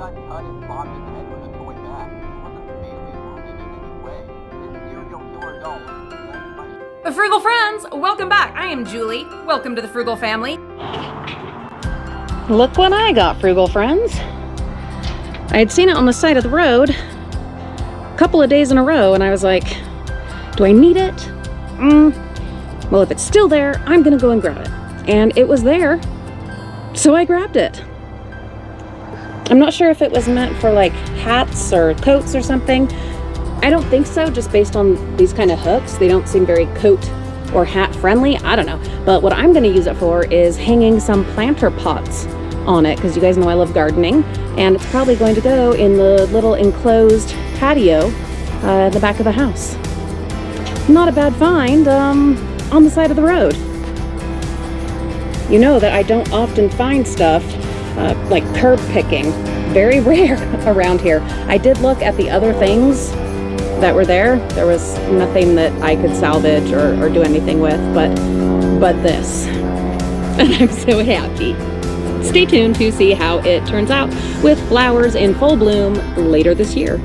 got cut and bobbed his head with a toy bat. He wasn't fatally wounded in any way. This serial killer doll was possessed by... Frugal friends, welcome back. I am Julie. Welcome to the Frugal Family. Look what I got, Frugal friends. I had seen it on the side of the road a couple of days in a row, and I was like, do I need it? Well, if it's still there, I'm gonna go and grab it. And it was there, so I grabbed it. I'm not sure if it was meant for like hats or coats or something. I don't think so, just based on these kind of hooks. They don't seem very coat or hat friendly. I don't know. But what I'm gonna use it for is hanging some planter pots on it, because you guys know I love gardening, and it's probably going to go in the little enclosed patio at the back of the house. Not a bad find on the side of the road. You know that I don't often find stuff like curb picking. Very rare around here. I did look at the other things that were there. There was nothing that I could salvage or do anything with, but this. And I'm so happy. Stay tuned to see how it turns out with flowers in full bloom later this year.